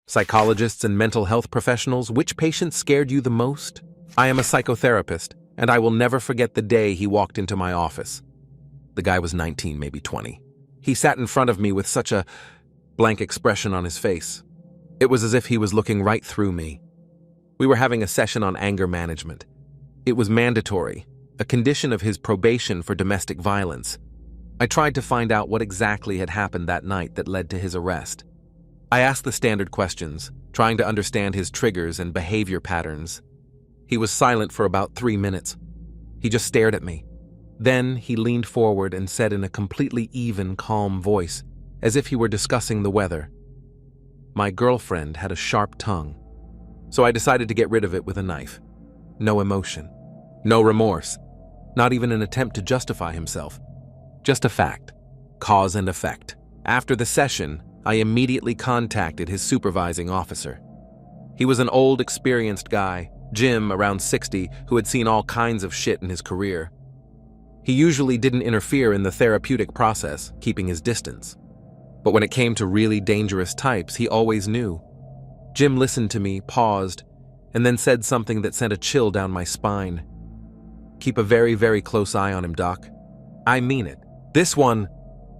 Psychologists and mental health professionals, which patient scared you the most? I am a psychotherapist, and I will never forget the day he walked into my office. The guy was 19, maybe 20. He sat in front of me with such a blank expression on his face. It was as if he was looking right through me. We were having a session on anger management. It was mandatory, a condition of his probation for domestic violence. I tried to find out what exactly had happened that night that led to his arrest. I asked the standard questions, trying to understand his triggers and behavior patterns. He was silent for about 3 minutes. He just stared at me. Then he leaned forward and said in a completely even, calm voice, as if he were discussing the weather, "My girlfriend had a sharp tongue, so I decided to get rid of it with a knife." No emotion, no remorse, not even an attempt to justify himself. Just a fact, cause and effect. After the session, I immediately contacted his supervising officer. He was an old, experienced guy, Jim, around 60, who had seen all kinds of shit in his career. He usually didn't interfere in the therapeutic process, keeping his distance. But when it came to really dangerous types, he always knew. Jim listened to me, paused, and then said something that sent a chill down my spine. "Keep a very, very close eye on him, Doc. I mean it. This one,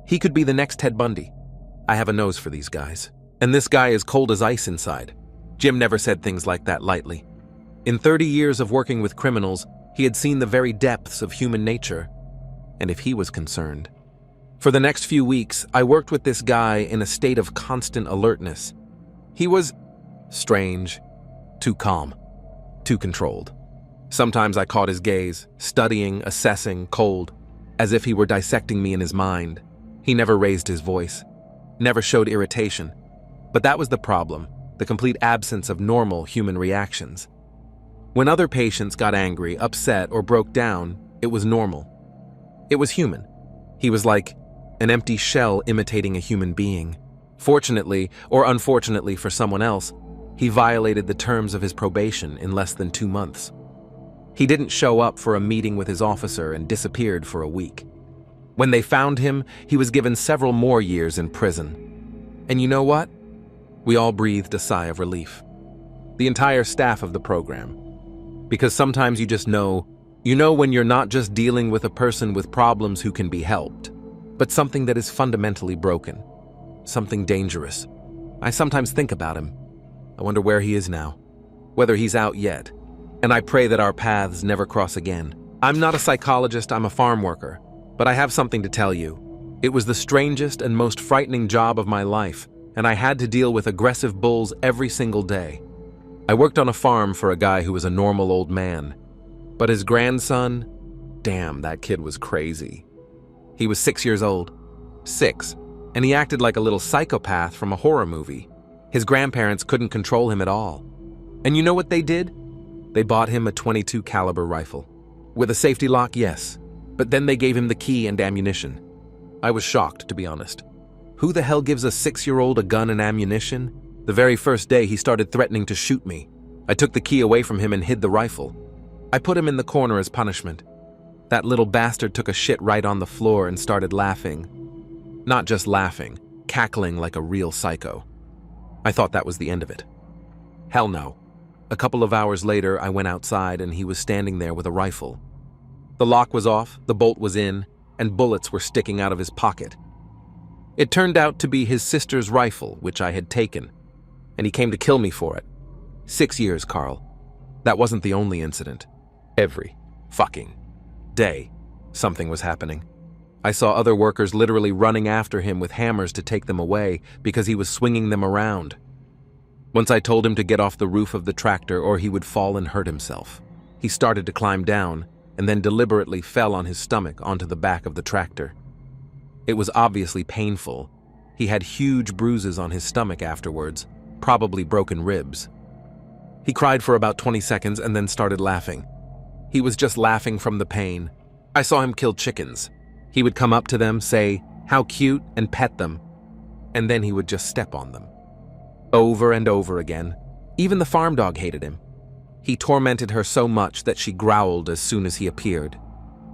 he could be the next Ted Bundy. I have a nose for these guys. And this guy is cold as ice inside." Jim never said things like that lightly. In 30 years of working with criminals, he had seen the very depths of human nature. And if he was concerned. For the next few weeks, I worked with this guy in a state of constant alertness. He was strange, too calm, too controlled. Sometimes I caught his gaze, studying, assessing, cold, as if he were dissecting me in his mind. He never raised his voice, never showed irritation. But that was the problem, the complete absence of normal human reactions. When other patients got angry, upset, or broke down, it was normal. It was human. He was like an empty shell imitating a human being. Fortunately, or unfortunately for someone else, he violated the terms of his probation in less than 2 months. He didn't show up for a meeting with his officer and disappeared for a week. When they found him, he was given several more years in prison. And you know what? We all breathed a sigh of relief. The entire staff of the program. Because sometimes you just know, when you're not just dealing with a person with problems who can be helped, but something that is fundamentally broken. Something dangerous. I sometimes think about him. I wonder where he is now. Whether he's out yet. And I pray that our paths never cross again. I'm not a psychologist, I'm a farm worker. But I have something to tell you. It was the strangest and most frightening job of my life, and I had to deal with aggressive bulls every single day. I worked on a farm for a guy who was a normal old man. But his grandson, damn, that kid was crazy. He was 6 years old. 6. And he acted like a little psychopath from a horror movie. His grandparents couldn't control him at all. And you know what they did? They bought him a .22 caliber rifle. With a safety lock, yes. But then they gave him the key and ammunition. I was shocked, to be honest. Who the hell gives a 6-year-old a gun and ammunition? The very first day he started threatening to shoot me. I took the key away from him and hid the rifle. I put him in the corner as punishment. That little bastard took a shit right on the floor and started laughing. Not just laughing, cackling like a real psycho. I thought that was the end of it. Hell no. A couple of hours later, I went outside and he was standing there with a rifle. The lock was off, the bolt was in, and bullets were sticking out of his pocket. It turned out to be his sister's rifle, which I had taken, and he came to kill me for it. 6 years, Carl. That wasn't the only incident. Every fucking day, something was happening. I saw other workers literally running after him with hammers to take them away because he was swinging them around. Once I told him to get off the roof of the tractor or he would fall and hurt himself. He started to climb down and then deliberately fell on his stomach onto the back of the tractor. It was obviously painful. He had huge bruises on his stomach afterwards, probably broken ribs. He cried for about 20 seconds and then started laughing. He was just laughing from the pain. I saw him kill chickens. He would come up to them, say, "How cute," and pet them. And then he would just step on them. Over and over again. Even the farm dog hated him. He tormented her so much that she growled as soon as he appeared.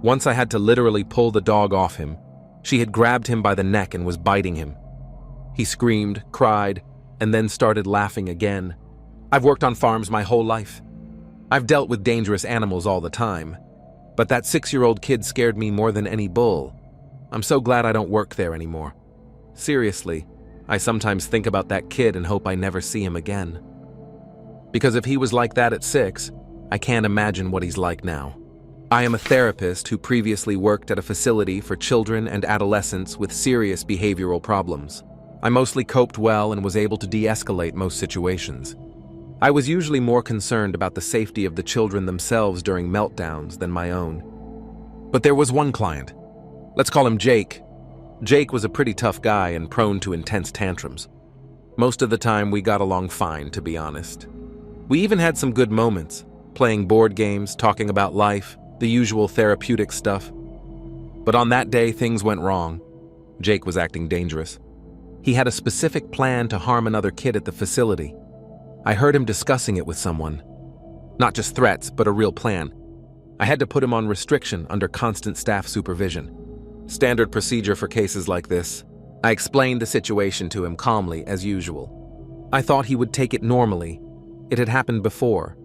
Once I had to literally pull the dog off him. She had grabbed him by the neck and was biting him. He screamed, cried, and then started laughing again. I've worked on farms my whole life. I've dealt with dangerous animals all the time, but that 6-year-old kid scared me more than any bull. I'm so glad I don't work there anymore. Seriously, I sometimes think about that kid and hope I never see him again. Because if he was like that at 6, I can't imagine what he's like now. I am a therapist who previously worked at a facility for children and adolescents with serious behavioral problems. I mostly coped well and was able to de-escalate most situations. I was usually more concerned about the safety of the children themselves during meltdowns than my own. But there was one client. Let's call him Jake. Jake was a pretty tough guy and prone to intense tantrums. Most of the time we got along fine, to be honest. We even had some good moments, playing board games, talking about life, the usual therapeutic stuff. But on that day, things went wrong. Jake was acting dangerous. He had a specific plan to harm another kid at the facility. I heard him discussing it with someone. Not just threats, but a real plan. I had to put him on restriction under constant staff supervision. Standard procedure for cases like this. I explained the situation to him calmly, as usual. I thought he would take it normally. It had happened before.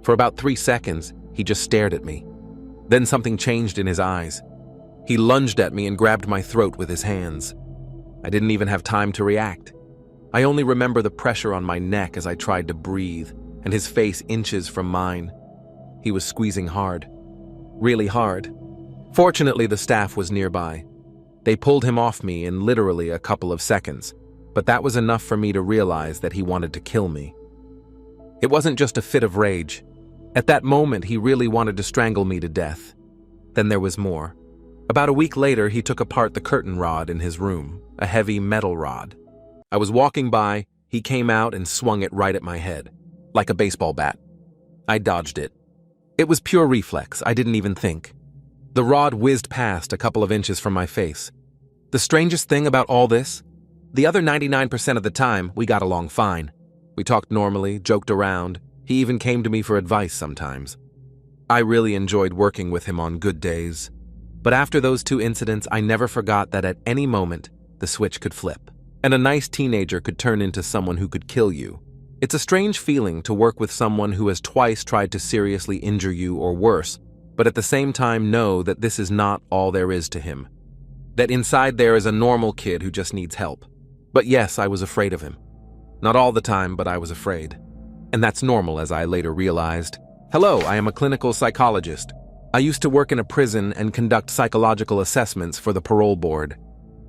For about 3 seconds, he just stared at me. Then something changed in his eyes. He lunged at me and grabbed my throat with his hands. I didn't even have time to react. I only remember the pressure on my neck as I tried to breathe, and his face inches from mine. He was squeezing hard. Really hard. Fortunately, the staff was nearby. They pulled him off me in literally a couple of seconds, but that was enough for me to realize that he wanted to kill me. It wasn't just a fit of rage. At that moment, he really wanted to strangle me to death. Then there was more. About a week later, he took apart the curtain rod in his room, a heavy metal rod. I was walking by, he came out and swung it right at my head, like a baseball bat. I dodged it. It was pure reflex, I didn't even think. The rod whizzed past a couple of inches from my face. The strangest thing about all this? The other 99% of the time, we got along fine. We talked normally, joked around. He even came to me for advice sometimes. I really enjoyed working with him on good days. But after those 2 incidents, I never forgot that at any moment, the switch could flip. And a nice teenager could turn into someone who could kill you. It's a strange feeling to work with someone who has twice tried to seriously injure you or worse, but at the same time know that this is not all there is to him. That inside there is a normal kid who just needs help. But yes, I was afraid of him. Not all the time, but I was afraid. And that's normal, as I later realized. Hello, I am a clinical psychologist. I used to work in a prison and conduct psychological assessments for the parole board.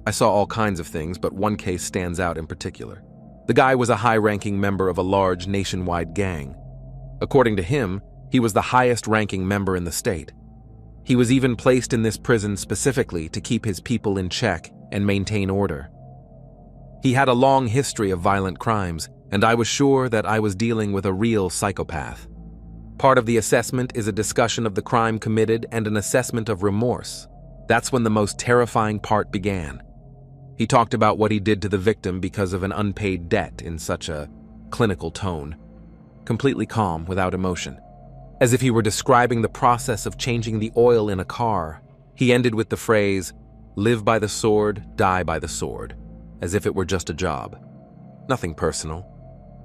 I saw all kinds of things, but one case stands out in particular. The guy was a high-ranking member of a large nationwide gang. According to him, he was the highest-ranking member in the state. He was even placed in this prison specifically to keep his people in check and maintain order. He had a long history of violent crimes, and I was sure that I was dealing with a real psychopath. Part of the assessment is a discussion of the crime committed and an assessment of remorse. That's when the most terrifying part began. He talked about what he did to the victim because of an unpaid debt in such a clinical tone, completely calm, without emotion. As if he were describing the process of changing the oil in a car, he ended with the phrase, "Live by the sword, die by the sword," as if it were just a job. Nothing personal.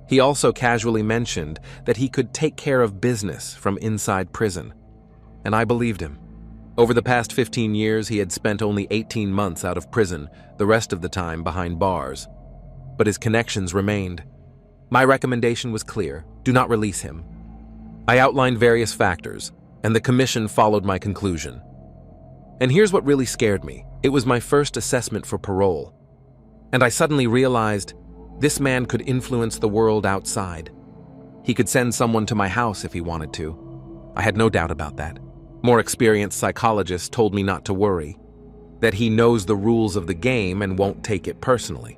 He also casually mentioned that he could take care of business from inside prison, and I believed him. Over the past 15 years, he had spent only 18 months out of prison, the rest of the time behind bars. But his connections remained. My recommendation was clear: do not release him. I outlined various factors, and the commission followed my conclusion. And here's what really scared me. It was my first assessment for parole. And I suddenly realized this man could influence the world outside. He could send someone to my house if he wanted to. I had no doubt about that. More experienced psychologists told me not to worry, that he knows the rules of the game and won't take it personally.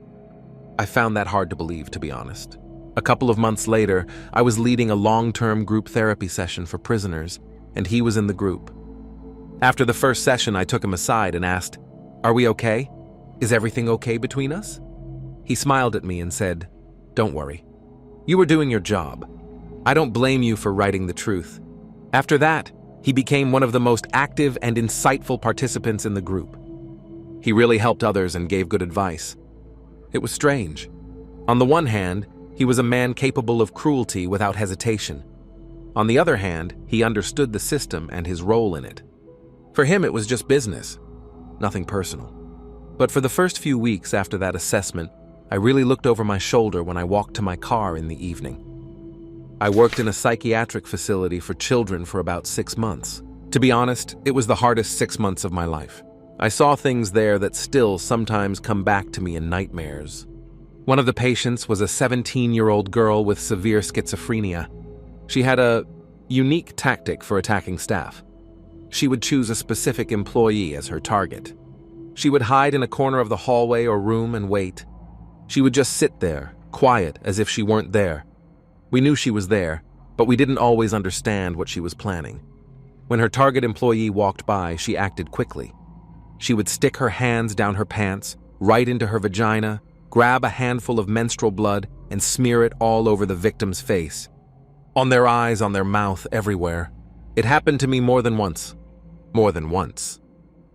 I found that hard to believe, to be honest. A couple of months later, I was leading a long-term group therapy session for prisoners, and he was in the group. After the first session, I took him aside and asked, "Are we okay? Is everything okay between us?" He smiled at me and said, "Don't worry. You were doing your job. I don't blame you for writing the truth." After that, he became one of the most active and insightful participants in the group. He really helped others and gave good advice. It was strange. On the one hand, he was a man capable of cruelty without hesitation. On the other hand, he understood the system and his role in it. For him, it was just business, nothing personal. But for the first few weeks after that assessment, I really looked over my shoulder when I walked to my car in the evening. I worked in a psychiatric facility for children for about 6 months. To be honest, it was the hardest 6 months of my life. I saw things there that still sometimes come back to me in nightmares. One of the patients was a 17-year-old girl with severe schizophrenia. She had a unique tactic for attacking staff. She would choose a specific employee as her target. She would hide in a corner of the hallway or room and wait. She would just sit there, quiet, as if she weren't there. We knew she was there, but we didn't always understand what she was planning. When her target employee walked by, she acted quickly. She would stick her hands down her pants, right into her vagina, grab a handful of menstrual blood, and smear it all over the victim's face. On their eyes, on their mouth, everywhere. It happened to me more than once. More than once.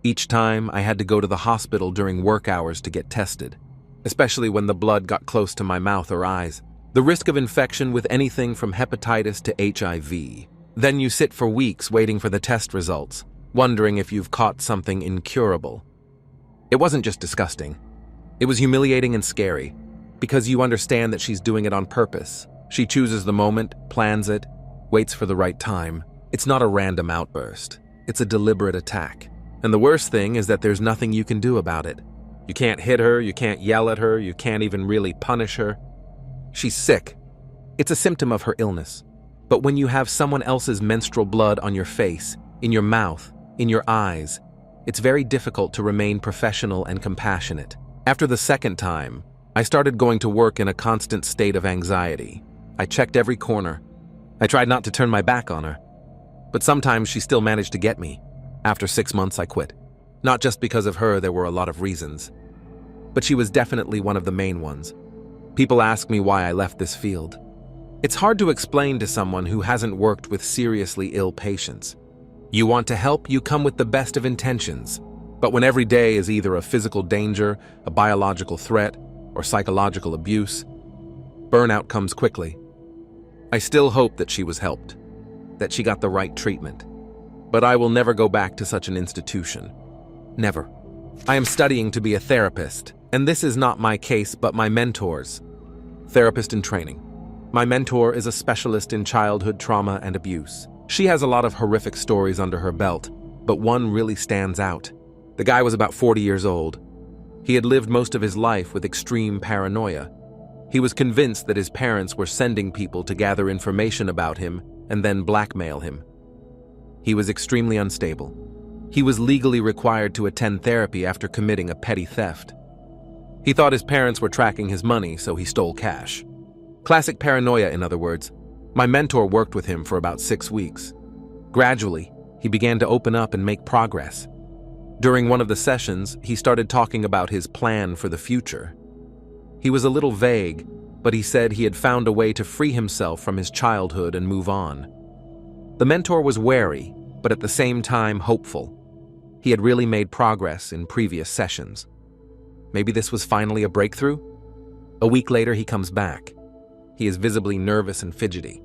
Each time, I had to go to the hospital during work hours to get tested, especially when the blood got close to my mouth or eyes. The risk of infection with anything from hepatitis to HIV. Then you sit for weeks waiting for the test results, wondering if you've caught something incurable. It wasn't just disgusting. It was humiliating and scary, because you understand that she's doing it on purpose. She chooses the moment, plans it, waits for the right time. It's not a random outburst. It's a deliberate attack. And the worst thing is that there's nothing you can do about it. You can't hit her, you can't yell at her, you can't even really punish her. She's sick. It's a symptom of her illness. But when you have someone else's menstrual blood on your face, in your mouth, in your eyes, it's very difficult to remain professional and compassionate. After the second time, I started going to work in a constant state of anxiety. I checked every corner. I tried not to turn my back on her. But sometimes she still managed to get me. After 6 months, I quit. Not just because of her, there were a lot of reasons. But she was definitely one of the main ones. People ask me why I left this field. It's hard to explain to someone who hasn't worked with seriously ill patients. You want to help, you come with the best of intentions. But when every day is either a physical danger, a biological threat, or psychological abuse, burnout comes quickly. I still hope that she was helped, that she got the right treatment. But I will never go back to such an institution. Never. I am studying to be a therapist, and this is not my case but my mentor's. Therapist in training. My mentor is a specialist in childhood trauma and abuse. She has a lot of horrific stories under her belt, but one really stands out. The guy was about 40 years old. He had lived most of his life with extreme paranoia. He was convinced that his parents were sending people to gather information about him and then blackmail him. He was extremely unstable. He was legally required to attend therapy after committing a petty theft. He thought his parents were tracking his money, so he stole cash. Classic paranoia, in other words. My mentor worked with him for about 6 weeks. Gradually, he began to open up and make progress. During one of the sessions, he started talking about his plan for the future. He was a little vague, but he said he had found a way to free himself from his childhood and move on. The mentor was wary, but at the same time hopeful. He had really made progress in previous sessions. Maybe this was finally a breakthrough? A week later, he comes back. He is visibly nervous and fidgety.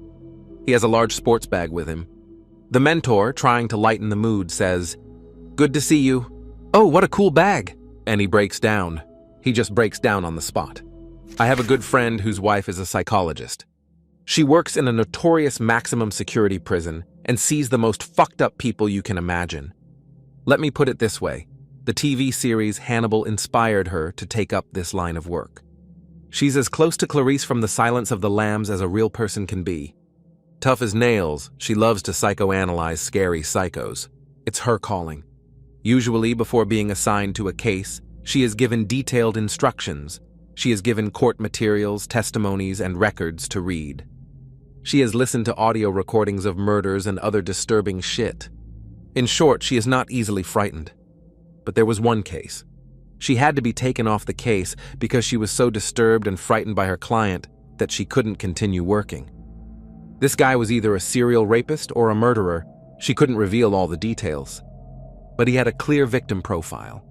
He has a large sports bag with him. The mentor, trying to lighten the mood, says, "Good to see you." "Oh, what a cool bag." And he breaks down. He just breaks down on the spot. I have a good friend whose wife is a psychologist. She works in a notorious maximum security prison and sees the most fucked up people you can imagine. Let me put it this way. The TV series Hannibal inspired her to take up this line of work. She's as close to Clarice from The Silence of the Lambs as a real person can be. Tough as nails, she loves to psychoanalyze scary psychos. It's her calling. Usually, before being assigned to a case, she is given detailed instructions. She is given court materials, testimonies, and records to read. She has listened to audio recordings of murders and other disturbing shit. In short, she is not easily frightened. But there was one case. She had to be taken off the case because she was so disturbed and frightened by her client that she couldn't continue working. This guy was either a serial rapist or a murderer. She couldn't reveal all the details. But he had a clear victim profile.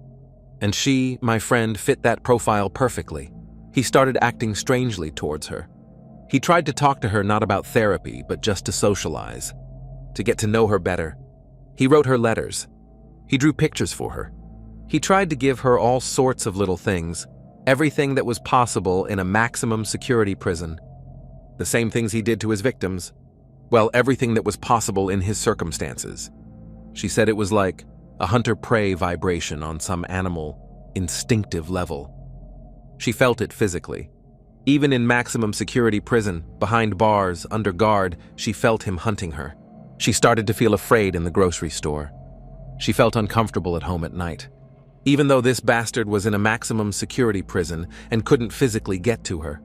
And she, my friend, fit that profile perfectly. He started acting strangely towards her. He tried to talk to her not about therapy, but just to socialize, to get to know her better. He wrote her letters. He drew pictures for her. He tried to give her all sorts of little things, everything that was possible in a maximum security prison. The same things he did to his victims. Well, everything that was possible in his circumstances. She said it was like a hunter-prey vibration on some animal, instinctive level. She felt it physically. Even in maximum security prison, behind bars, under guard, she felt him hunting her. She started to feel afraid in the grocery store. She felt uncomfortable at home at night. Even though this bastard was in a maximum security prison and couldn't physically get to her.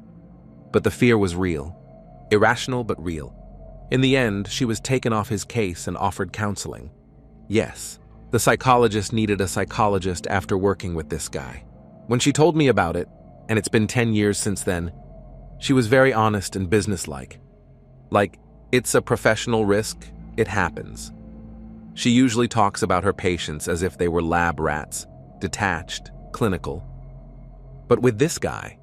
But the fear was real. Irrational, but real. In the end, she was taken off his case and offered counseling. Yes, the psychologist needed a psychologist after working with this guy. When she told me about it, and it's been 10 years since then, she was very honest and businesslike. Like, it's a professional risk, it happens. She usually talks about her patients as if they were lab rats, detached, clinical. But with this guy,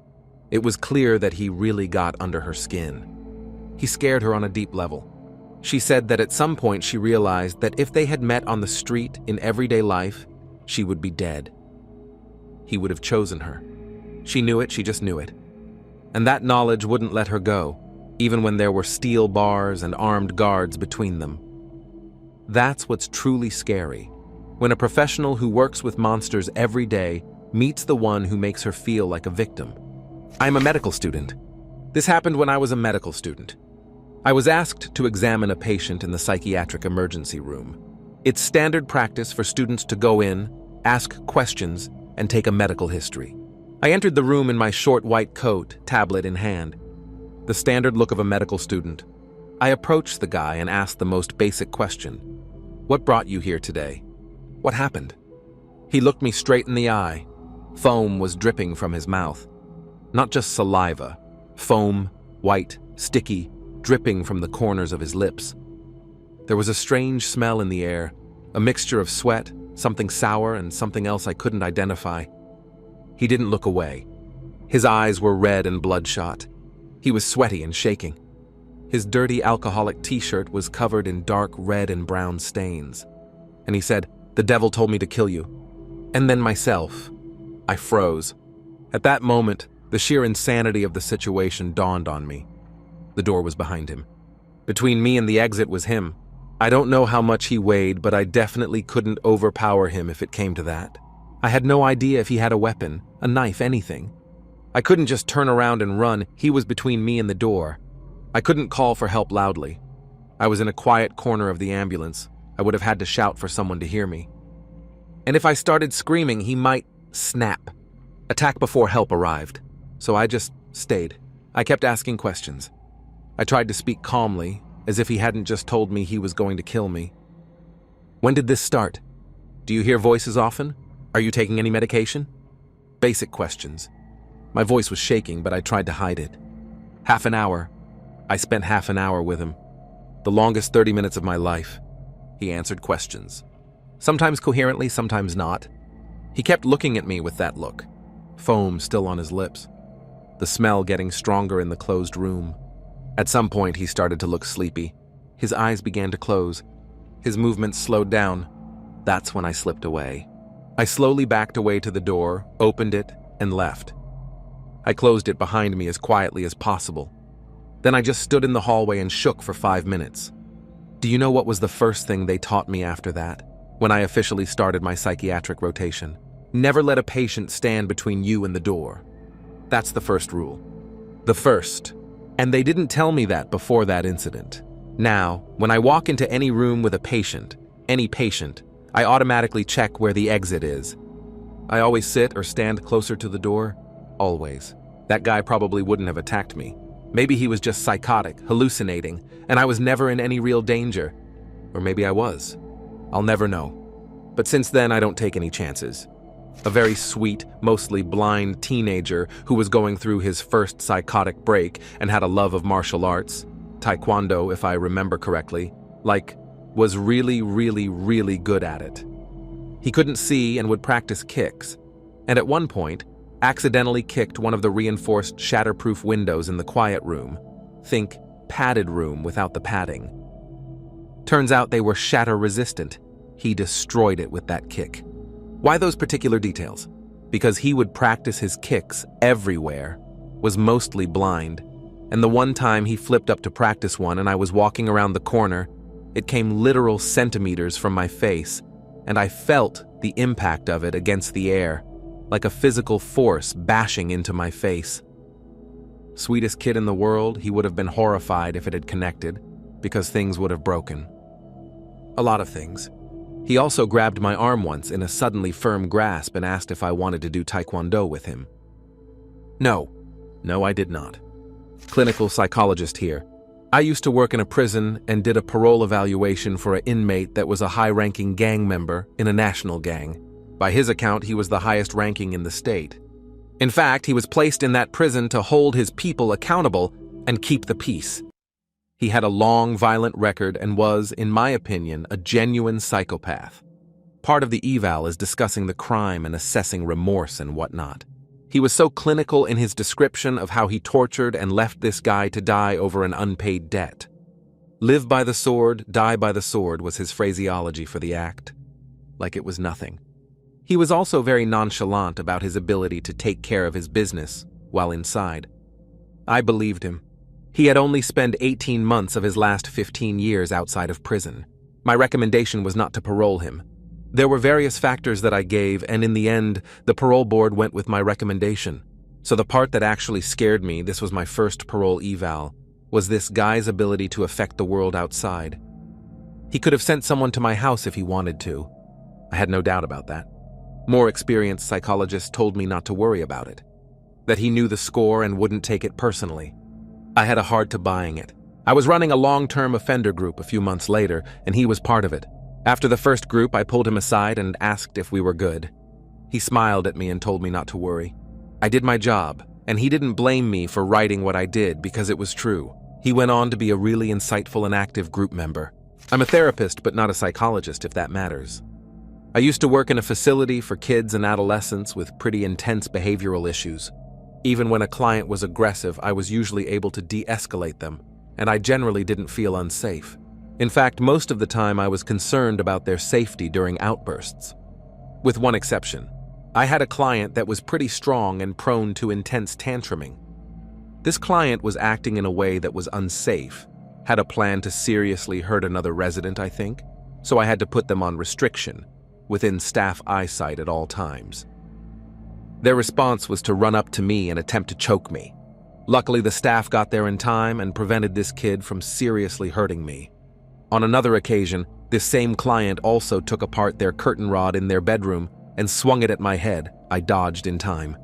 it was clear that he really got under her skin. He scared her on a deep level. She said that at some point she realized that if they had met on the street in everyday life, she would be dead. He would have chosen her. She knew it, she just knew it. And that knowledge wouldn't let her go, even when there were steel bars and armed guards between them. That's what's truly scary, when a professional who works with monsters every day meets the one who makes her feel like a victim. I'm a medical student. This happened when I was a medical student. I was asked to examine a patient in the psychiatric emergency room. It's standard practice for students to go in, ask questions, and take a medical history. I entered the room in my short white coat, tablet in hand. The standard look of a medical student. I approached the guy and asked the most basic question. What brought you here today? What happened? He looked me straight in the eye. Foam was dripping from his mouth. Not just saliva. Foam, white, sticky, dripping from the corners of his lips. There was a strange smell in the air, a mixture of sweat, something sour, and something else I couldn't identify. He didn't look away. His eyes were red and bloodshot. He was sweaty and shaking. His dirty alcoholic t-shirt was covered in dark red and brown stains. And he said, "The devil told me to kill you." And then myself. I froze. At that moment, the sheer insanity of the situation dawned on me. The door was behind him. Between me and the exit was him. I don't know how much he weighed, but I definitely couldn't overpower him if it came to that. I had no idea if he had a weapon, a knife, anything. I couldn't just turn around and run. He was between me and the door. I couldn't call for help loudly. I was in a quiet corner of the ambulance. I would have had to shout for someone to hear me. And if I started screaming, he might snap. Attack before help arrived. So I just stayed. I kept asking questions. I tried to speak calmly, as if he hadn't just told me he was going to kill me. When did this start? Do you hear voices often? Are you taking any medication? Basic questions. My voice was shaking, but I tried to hide it. Half an hour. I spent half an hour with him. The longest 30 minutes of my life. He answered questions. Sometimes coherently, sometimes not. He kept looking at me with that look. Foam still on his lips. The smell getting stronger in the closed room. At some point, he started to look sleepy. His eyes began to close. His movements slowed down. That's when I slipped away. I slowly backed away to the door, opened it, and left. I closed it behind me as quietly as possible. Then I just stood in the hallway and shook for 5 minutes. Do you know what was the first thing they taught me after that, when I officially started my psychiatric rotation? Never let a patient stand between you and the door. That's the first rule. The first. And they didn't tell me that before that incident. Now, when I walk into any room with a patient, any patient, I automatically check where the exit is. I always sit or stand closer to the door. Always. That guy probably wouldn't have attacked me. Maybe he was just psychotic, hallucinating, and I was never in any real danger. Or maybe I was. I'll never know. But since then, I don't take any chances. A very sweet, mostly blind teenager who was going through his first psychotic break and had a love of martial arts, taekwondo if I remember correctly, was really, really, really good at it. He couldn't see and would practice kicks, and at one point, accidentally kicked one of the reinforced shatterproof windows in the quiet room. Think padded room without the padding. Turns out they were shatter-resistant. He destroyed it with that kick. Why those particular details? Because he would practice his kicks everywhere, was mostly blind, and the one time he flipped up to practice one and I was walking around the corner, it came literal centimeters from my face, and I felt the impact of it against the air, like a physical force bashing into my face. Sweetest kid in the world, he would have been horrified if it had connected, because things would have broken. A lot of things. He also grabbed my arm once in a suddenly firm grasp and asked if I wanted to do taekwondo with him. No, I did not. Clinical psychologist here. I used to work in a prison and did a parole evaluation for an inmate that was a high-ranking gang member in a national gang. By his account, he was the highest ranking in the state. In fact, he was placed in that prison to hold his people accountable and keep the peace. He had a long, violent record and was, in my opinion, a genuine psychopath. Part of the eval is discussing the crime and assessing remorse and whatnot. He was so clinical in his description of how he tortured and left this guy to die over an unpaid debt. Live by the sword, die by the sword was his phraseology for the act. Like it was nothing. He was also very nonchalant about his ability to take care of his business while inside. I believed him. He had only spent 18 months of his last 15 years outside of prison. My recommendation was not to parole him. There were various factors that I gave, and in the end, the parole board went with my recommendation. So the part that actually scared me, this was my first parole eval, was this guy's ability to affect the world outside. He could have sent someone to my house if he wanted to. I had no doubt about that. More experienced psychologists told me not to worry about it, that he knew the score and wouldn't take it personally. I had a hard to buying it. I was running a long-term offender group a few months later, and he was part of it. After the first group, I pulled him aside and asked if we were good. He smiled at me and told me not to worry. I did my job, and he didn't blame me for writing what I did because it was true. He went on to be a really insightful and active group member. I'm a therapist, but not a psychologist, if that matters. I used to work in a facility for kids and adolescents with pretty intense behavioral issues. Even when a client was aggressive, I was usually able to de-escalate them, and I generally didn't feel unsafe. In fact, most of the time I was concerned about their safety during outbursts. With one exception. I had a client that was pretty strong and prone to intense tantruming. This client was acting in a way that was unsafe, had a plan to seriously hurt another resident, I think, so I had to put them on restriction, within staff eyesight at all times. Their response was to run up to me and attempt to choke me. Luckily, the staff got there in time and prevented this kid from seriously hurting me. On another occasion, this same client also took apart their curtain rod in their bedroom and swung it at my head. I dodged in time.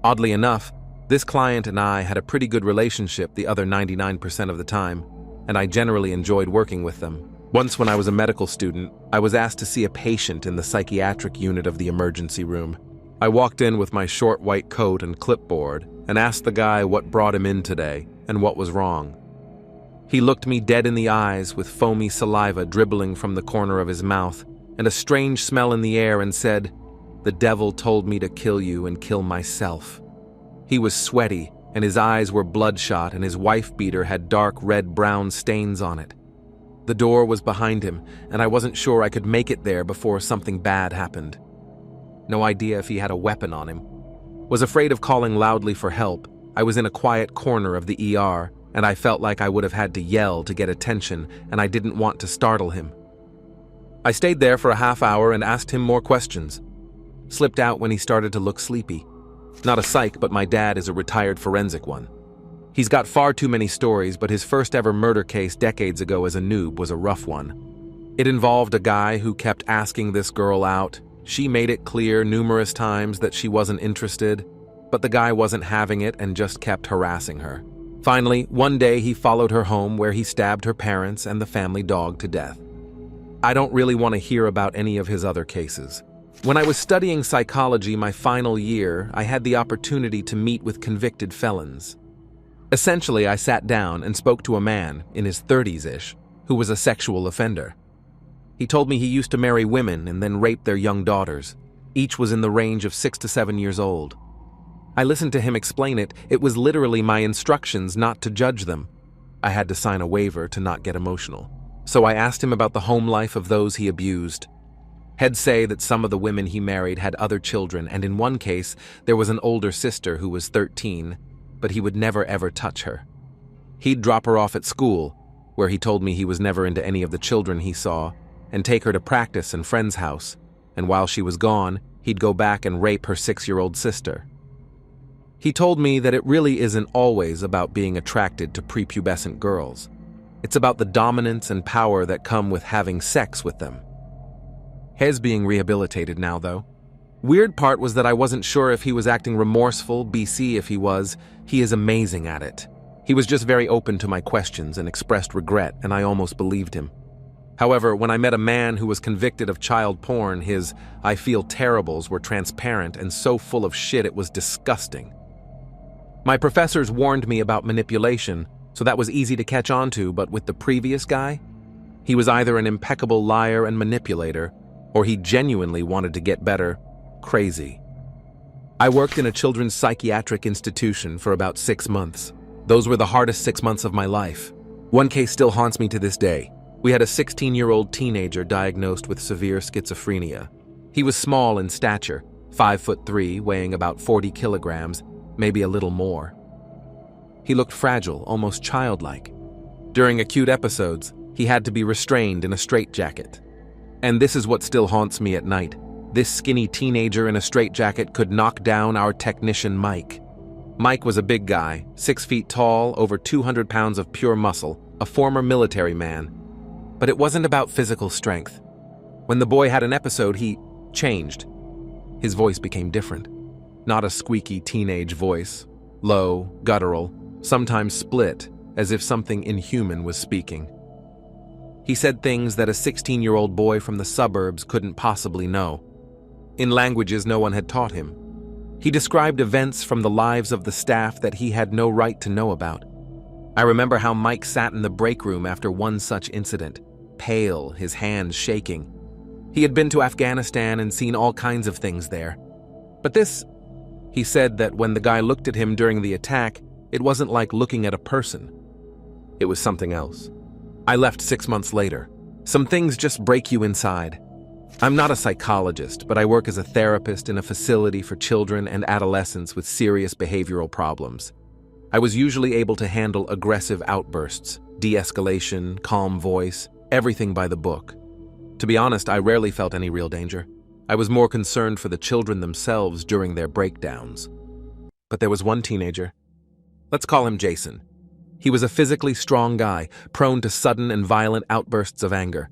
Oddly enough, this client and I had a pretty good relationship the other 99% of the time, and I generally enjoyed working with them. Once when I was a medical student, I was asked to see a patient in the psychiatric unit of the emergency room. I walked in with my short white coat and clipboard and asked the guy what brought him in today and what was wrong. He looked me dead in the eyes with foamy saliva dribbling from the corner of his mouth and a strange smell in the air and said, "The devil told me to kill you and kill myself." He was sweaty and his eyes were bloodshot and his wife beater had dark red-brown stains on it. The door was behind him and I wasn't sure I could make it there before something bad happened. No idea if he had a weapon on him. Was afraid of calling loudly for help. I was in a quiet corner of the ER, and I felt like I would have had to yell to get attention, and I didn't want to startle him. I stayed there for a half hour and asked him more questions. Slipped out when he started to look sleepy. Not a psych, but my dad is a retired forensic one. He's got far too many stories, but his first ever murder case decades ago as a noob was a rough one. It involved a guy who kept asking this girl out. She made it clear numerous times that she wasn't interested, but the guy wasn't having it and just kept harassing her. Finally, one day he followed her home where he stabbed her parents and the family dog to death. I don't really want to hear about any of his other cases. When I was studying psychology my final year, I had the opportunity to meet with convicted felons. Essentially, I sat down and spoke to a man, in his 30s-ish, who was a sexual offender. He told me he used to marry women and then rape their young daughters. Each was in the range of 6 to 7 years old. I listened to him explain it. It was literally my instructions not to judge them. I had to sign a waiver to not get emotional. So I asked him about the home life of those he abused. He'd say that some of the women he married had other children, and in one case, there was an older sister who was 13, but he would never ever touch her. He'd drop her off at school, where he told me he was never into any of the children he saw, and take her to practice in friend's house, and while she was gone, he'd go back and rape her 6-year-old sister. He told me that it really isn't always about being attracted to prepubescent girls. It's about the dominance and power that come with having sex with them. He's being rehabilitated now, though. Weird part was that I wasn't sure if he was acting remorseful. BC, if he was, he is amazing at it. He was just very open to my questions and expressed regret, and I almost believed him. However, when I met a man who was convicted of child porn, his "I feel terribles" were transparent and so full of shit it was disgusting. My professors warned me about manipulation, so that was easy to catch on to, but with the previous guy, he was either an impeccable liar and manipulator, or he genuinely wanted to get better. Crazy. I worked in a children's psychiatric institution for about 6 months. Those were the hardest 6 months of my life. One case still haunts me to this day. We had a 16-year-old teenager diagnosed with severe schizophrenia. He was small in stature, 5'3", weighing about 40 kilograms, maybe a little more. He looked fragile, almost childlike. During acute episodes, he had to be restrained in a straitjacket. And this is what still haunts me at night. This skinny teenager in a straitjacket could knock down our technician Mike. Mike was a big guy, 6 feet tall, over 200 pounds of pure muscle, a former military man. But it wasn't about physical strength. When the boy had an episode, he changed. His voice became different. Not a squeaky teenage voice, low, guttural, sometimes split, as if something inhuman was speaking. He said things that a 16-year-old boy from the suburbs couldn't possibly know, in languages no one had taught him. He described events from the lives of the staff that he had no right to know about. I remember how Mike sat in the break room after one such incident, pale, his hands shaking. He had been to Afghanistan and seen all kinds of things there. But this, he said that when the guy looked at him during the attack, it wasn't like looking at a person. It was something else. I left 6 months later. Some things just break you inside. I'm not a psychologist, but I work as a therapist in a facility for children and adolescents with serious behavioral problems. I was usually able to handle aggressive outbursts, de-escalation, calm voice, everything by the book. To be honest, I rarely felt any real danger. I was more concerned for the children themselves during their breakdowns. But there was one teenager. Let's call him Jason. He was a physically strong guy, prone to sudden and violent outbursts of anger.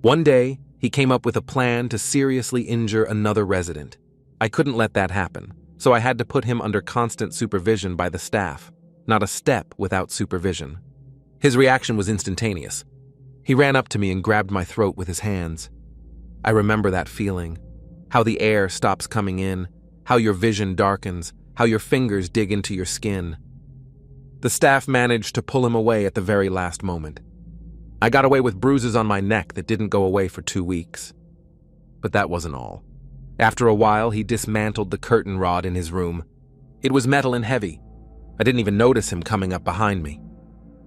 One day, he came up with a plan to seriously injure another resident. I couldn't let that happen, so I had to put him under constant supervision by the staff. Not a step without supervision. His reaction was instantaneous. He ran up to me and grabbed my throat with his hands. I remember that feeling. How the air stops coming in, how your vision darkens, how your fingers dig into your skin. The staff managed to pull him away at the very last moment. I got away with bruises on my neck that didn't go away for 2 weeks. But that wasn't all. After a while, he dismantled the curtain rod in his room. It was metal and heavy. I didn't even notice him coming up behind me.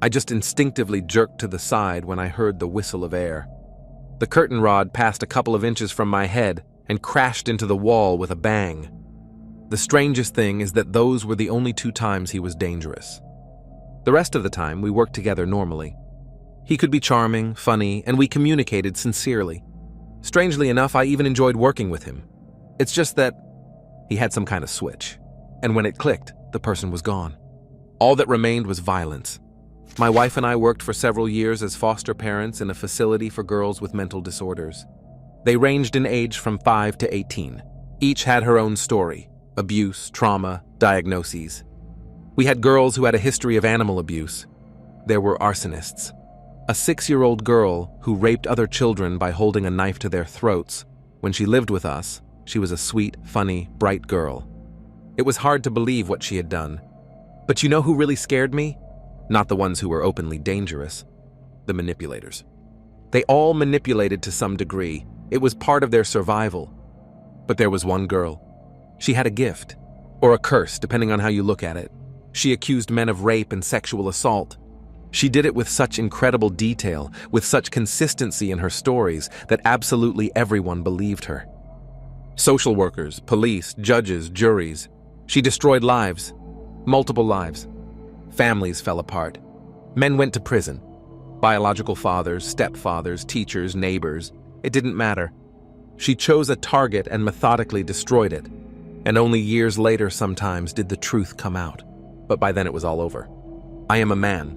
I just instinctively jerked to the side when I heard the whistle of air. The curtain rod passed a couple of inches from my head and crashed into the wall with a bang. The strangest thing is that those were the only 2 times he was dangerous. The rest of the time, we worked together normally. He could be charming, funny, and we communicated sincerely. Strangely enough, I even enjoyed working with him. It's just that he had some kind of switch, and when it clicked, the person was gone. All that remained was violence. My wife and I worked for several years as foster parents in a facility for girls with mental disorders. They ranged in age from 5 to 18. Each had her own story: abuse, trauma, diagnoses. We had girls who had a history of animal abuse. There were arsonists. A 6-year-old girl who raped other children by holding a knife to their throats. When she lived with us, she was a sweet, funny, bright girl. It was hard to believe what she had done. But you know who really scared me? Not the ones who were openly dangerous. The manipulators. They all manipulated to some degree. It was part of their survival. But there was one girl. She had a gift. or a curse, depending on how you look at it. She accused men of rape and sexual assault. She did it with such incredible detail, with such consistency in her stories, that absolutely everyone believed her. Social workers, police, judges, juries. She destroyed lives. Multiple lives. Families fell apart. Men went to prison. Biological fathers, stepfathers, teachers, neighbors. It didn't matter. She chose a target and methodically destroyed it. And only years later sometimes did the truth come out. But by then it was all over. I am a man.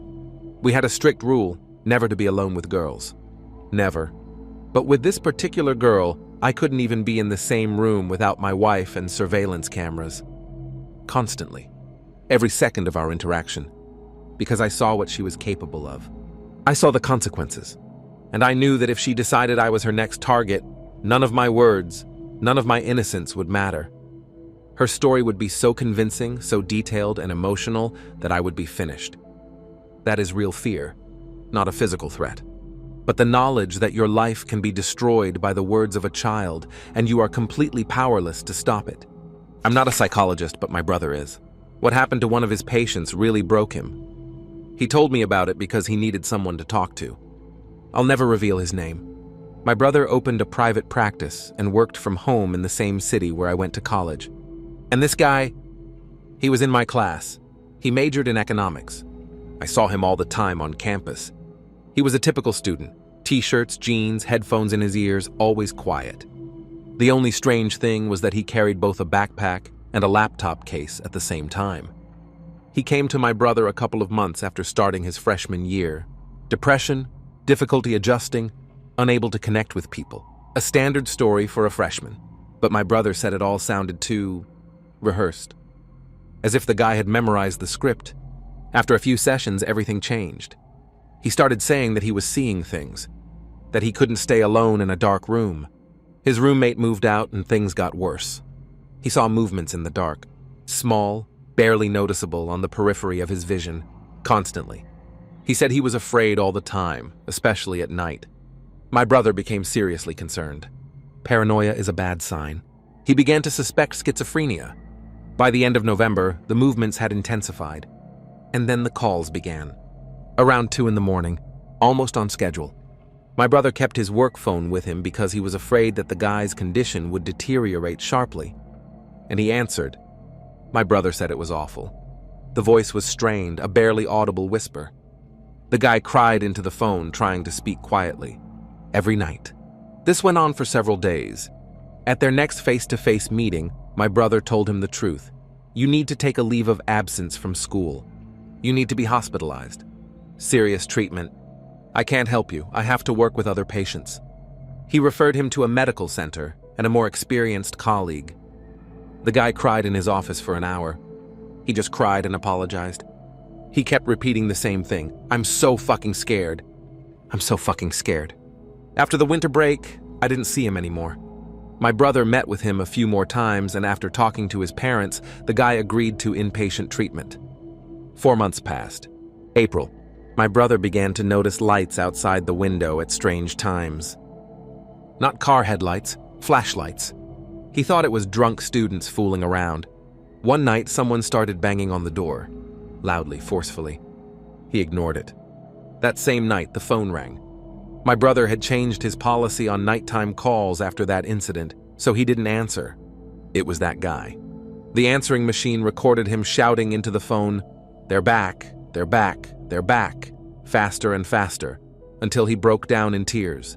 We had a strict rule, never to be alone with girls. Never. But with this particular girl, I couldn't even be in the same room without my wife and surveillance cameras. Constantly. Every second of our interaction. Because I saw what she was capable of. I saw the consequences. And I knew that if she decided I was her next target, none of my words, none of my innocence would matter. Her story would be so convincing, so detailed and emotional that I would be finished. That is real fear, not a physical threat. But the knowledge that your life can be destroyed by the words of a child and you are completely powerless to stop it. I'm not a psychologist, but my brother is. What happened to one of his patients really broke him. He told me about it because he needed someone to talk to. I'll never reveal his name. My brother opened a private practice and worked from home in the same city where I went to college. And this guy, he was in my class. He majored in economics. I saw him all the time on campus. He was a typical student. T-shirts, jeans, headphones in his ears, always quiet. The only strange thing was that he carried both a backpack and a laptop case at the same time. He came to my brother a couple of months after starting his freshman year. Depression, difficulty adjusting, unable to connect with people. A standard story for a freshman. But my brother said it all sounded too rehearsed. As if the guy had memorized the script. After a few sessions, everything changed. He started saying that he was seeing things, that he couldn't stay alone in a dark room. His roommate moved out and things got worse. He saw movements in the dark, small, barely noticeable on the periphery of his vision, constantly. He said he was afraid all the time, especially at night. My brother became seriously concerned. Paranoia is a bad sign. He began to suspect schizophrenia. By the end of November, the movements had intensified. And then the calls began. Around 2 a.m, almost on schedule. My brother kept his work phone with him because he was afraid that the guy's condition would deteriorate sharply. And he answered. My brother said it was awful. The voice was strained, a barely audible whisper. The guy cried into the phone, trying to speak quietly. Every night. This went on for several days. At their next face-to-face meeting, my brother told him the truth. You need to take a leave of absence from school. You need to be hospitalized. Serious treatment. I can't help you. I have to work with other patients. He referred him to a medical center and a more experienced colleague. The guy cried in his office for an hour. He just cried and apologized. He kept repeating the same thing. I'm so fucking scared. I'm so fucking scared. After the winter break, I didn't see him anymore. My brother met with him a few more times, and after talking to his parents, the guy agreed to inpatient treatment. 4 months passed. April. My brother began to notice lights outside the window at strange times. Not car headlights, flashlights. He thought it was drunk students fooling around. One night, someone started banging on the door, loudly, forcefully. He ignored it. That same night, the phone rang. My brother had changed his policy on nighttime calls after that incident, so he didn't answer. It was that guy. The answering machine recorded him shouting into the phone, "They're back, they're back, they're back," faster and faster, until he broke down in tears.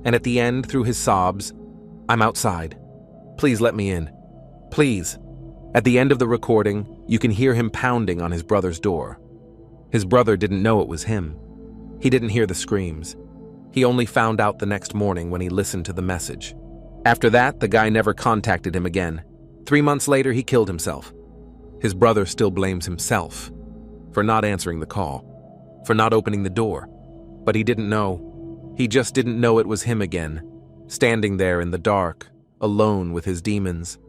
And at the end, through his sobs, "I'm outside. Please let me in. Please." At the end of the recording, you can hear him pounding on his brother's door. His brother didn't know it was him. He didn't hear the screams. He only found out the next morning when he listened to the message. After that, the guy never contacted him again. 3 months later, he killed himself. His brother still blames himself for not answering the call, for not opening the door. But he didn't know. He just didn't know it was him again, standing there in the dark, alone with his demons.